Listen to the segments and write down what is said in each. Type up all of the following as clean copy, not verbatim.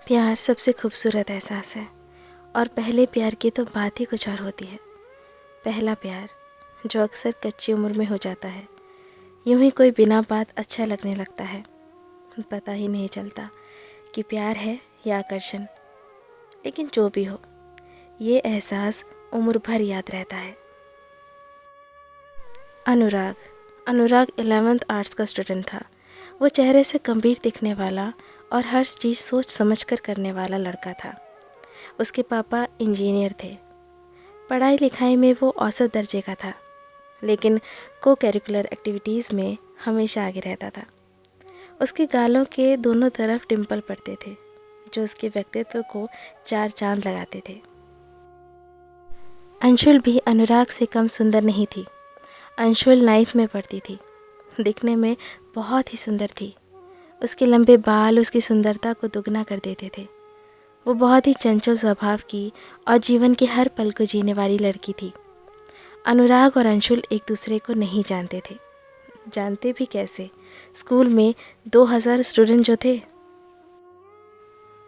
प्यार सबसे खूबसूरत एहसास है और पहले प्यार की तो बात ही कुछ और होती है। पहला प्यार जो अक्सर कच्ची उम्र में हो जाता है, यूं ही कोई बिना बात अच्छा लगने लगता है। पता ही नहीं चलता कि प्यार है या आकर्षण, लेकिन जो भी हो, ये एहसास उम्र भर याद रहता है। अनुराग अनुराग 11th आर्ट्स का स्टूडेंट था। वो चेहरे से गंभीर दिखने वाला और हर चीज़ सोच समझ कर करने वाला लड़का था। उसके पापा इंजीनियर थे। पढ़ाई लिखाई में वो औसत दर्जे का था, लेकिन को करिकुलर एक्टिविटीज़ में हमेशा आगे रहता था। उसके गालों के दोनों तरफ डिम्पल पड़ते थे, जो उसके व्यक्तित्व को चार चांद लगाते थे। अंशुल भी अनुराग से कम सुंदर नहीं थी। अंशुल 9th में पढ़ती थी। दिखने में बहुत ही सुंदर थी। उसके लंबे बाल उसकी सुंदरता को दुगना कर देते थे। वो बहुत ही चंचल स्वभाव की और जीवन के हर पल को जीने वाली लड़की थी। अनुराग और अंशुल एक दूसरे को नहीं जानते थे। जानते भी कैसे? स्कूल में 2000 स्टूडेंट जो थे।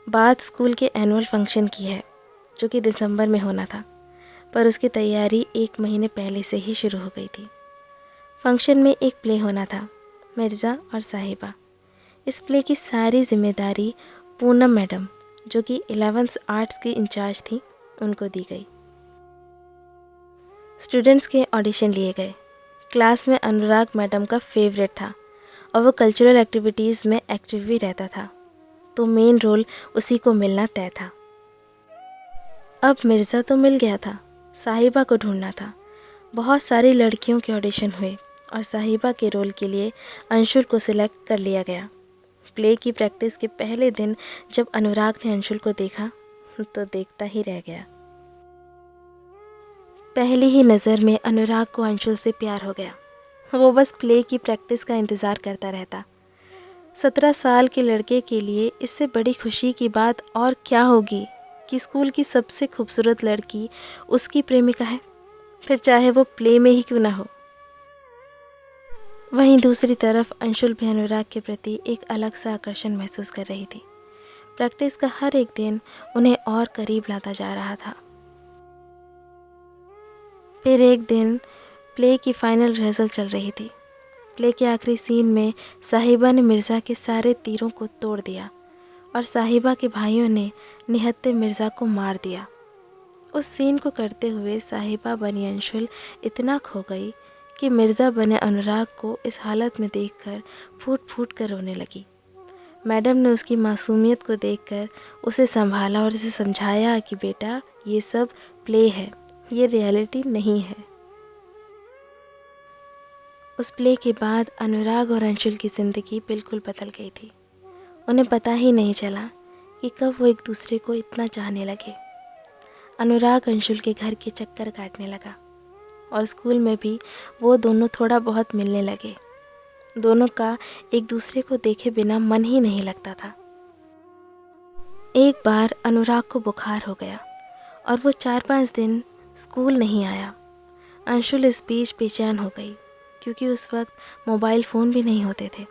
बात स्कूल के एनुअल फंक्शन की है, जो कि दिसंबर में होना था, पर उसकी तैयारी 1 महीने पहले से ही शुरू हो गई थी। फंक्शन में एक प्ले होना था, मिर्ज़ा और साहिबा। इस प्ले की सारी जिम्मेदारी पूनम मैडम, जो कि 11th आर्ट्स की इंचार्ज थी, उनको दी गई। स्टूडेंट्स के ऑडिशन लिए गए। क्लास में अनुराग मैडम का फेवरेट था और वो कल्चरल एक्टिविटीज़ में एक्टिव भी रहता था, तो मेन रोल उसी को मिलना तय था। अब मिर्ज़ा तो मिल गया था, साहिबा को ढूंढना था। बहुत सारी लड़कियों के ऑडिशन हुए और साहिबा के रोल के लिए अंशुल को सिलेक्ट कर लिया गया। प्ले की प्रैक्टिस के पहले दिन जब अनुराग ने अंशुल को देखा तो देखता ही रह गया। पहली ही नज़र में अनुराग को अंशुल से प्यार हो गया। वो बस प्ले की प्रैक्टिस का इंतज़ार करता रहता। 17 साल के लड़के के लिए इससे बड़ी खुशी की बात और क्या होगी कि स्कूल की सबसे खूबसूरत लड़की उसकी प्रेमिका है, फिर चाहे वो प्ले में ही क्यों ना हो। वहीं दूसरी तरफ अंशुल भी अनुराग के प्रति एक अलग सा आकर्षण महसूस कर रही थी। प्रैक्टिस का हर एक दिन उन्हें और करीब लाता जा रहा था। फिर एक दिन प्ले की फाइनल रिहर्सल चल रही थी। प्ले के आखिरी सीन में साहिबा ने मिर्ज़ा के सारे तीरों को तोड़ दिया और साहिबा के भाइयों ने निहत्थे मिर्ज़ा को मार दिया। उस सीन को करते हुए साहिबा बनी अंशुल इतना खो गई कि मिर्ज़ा बने अनुराग को इस हालत में देखकर फूट फूट कर रोने लगी। मैडम ने उसकी मासूमियत को देखकर उसे संभाला और उसे समझाया कि बेटा, ये सब प्ले है, ये रियलिटी नहीं है। उस प्ले के बाद अनुराग और अंशुल की ज़िंदगी बिल्कुल बदल गई थी। उन्हें पता ही नहीं चला कि कब वो एक दूसरे को इतना चाहने लगे। अनुराग अंशुल के घर के चक्कर काटने लगा और स्कूल में भी वो दोनों थोड़ा बहुत मिलने लगे। दोनों का एक दूसरे को देखे बिना मन ही नहीं लगता था। एक बार अनुराग को बुखार हो गया और वो 4-5 दिन स्कूल नहीं आया। अंशुल इस बीच बेचैन हो गई, क्योंकि उस वक्त मोबाइल फ़ोन भी नहीं होते थे।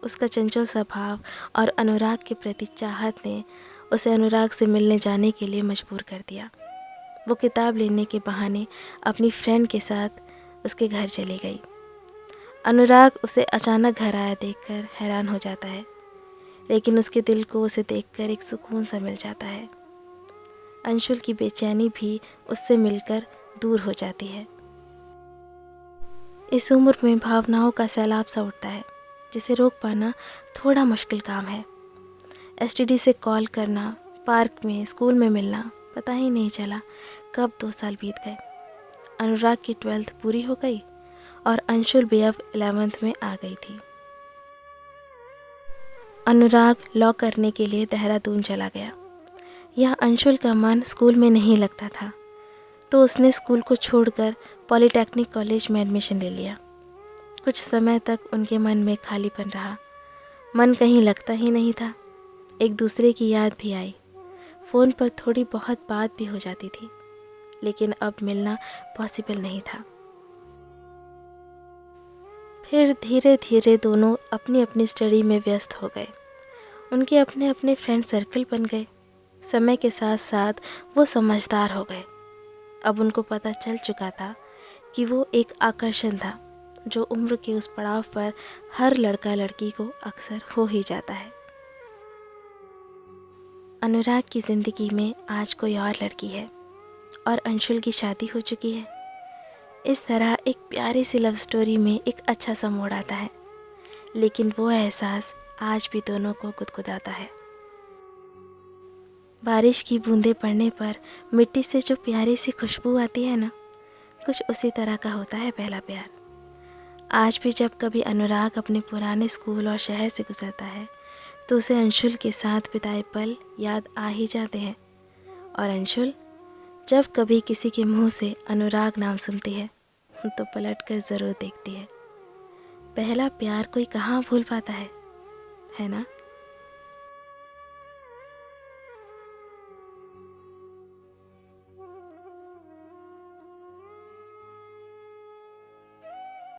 उसका चंचल स्वभाव और अनुराग के प्रति चाहत ने उसे अनुराग से मिलने जाने के लिए मजबूर कर दिया। वो किताब लेने के बहाने अपनी फ्रेंड के साथ उसके घर चली गई। अनुराग उसे अचानक घर आया देखकर हैरान हो जाता है, लेकिन उसके दिल को उसे देखकर एक सुकून सा मिल जाता है। अंशुल की बेचैनी भी उससे मिलकर दूर हो जाती है। इस उम्र में भावनाओं का सैलाब सा उठता है, जिसे रोक पाना थोड़ा मुश्किल काम है। एसटीडी से कॉल करना, पार्क में, स्कूल में मिलना, पता ही नहीं चला कब 2 साल बीत गए। अनुराग की 12th पूरी हो गई और अंशुल भी अब 11th में आ गई थी। अनुराग लॉ करने के लिए देहरादून चला गया। यहाँ अंशुल का मन स्कूल में नहीं लगता था, तो उसने स्कूल को छोड़कर पॉलिटेक्निक कॉलेज में एडमिशन ले लिया। कुछ समय तक उनके मन में खालीपन रहा। मन कहीं लगता ही नहीं था। एक दूसरे की याद भी आई। फ़ोन पर थोड़ी बहुत बात भी हो जाती थी, लेकिन अब मिलना पॉसिबल नहीं था। फिर धीरे धीरे दोनों अपनी अपनी स्टडी में व्यस्त हो गए। उनके अपने अपने फ्रेंड सर्कल बन गए। समय के साथ साथ वो समझदार हो गए। अब उनको पता चल चुका था कि वो एक आकर्षण था जो उम्र के उस पड़ाव पर हर लड़का लड़की को अक्सर हो ही जाता है। अनुराग की ज़िंदगी में आज कोई और लड़की है और अंशुल की शादी हो चुकी है। इस तरह एक प्यारी सी लव स्टोरी में एक अच्छा सा मोड़ आता है, लेकिन वो एहसास आज भी दोनों को गुदगुदाता है। बारिश की बूंदें पड़ने पर मिट्टी से जो प्यारी सी खुशबू आती है ना, कुछ उसी तरह का होता है पहला प्यार। आज भी जब कभी अनुराग अपने पुराने स्कूल और शहर से गुजरता है तो उसे अंशुल के साथ बिताए पल याद आ ही जाते हैं। और अंशुल जब कभी किसी के मुंह से अनुराग नाम सुनती है तो पलट कर ज़रूर देखती है। पहला प्यार कोई कहाँ भूल पाता है ना।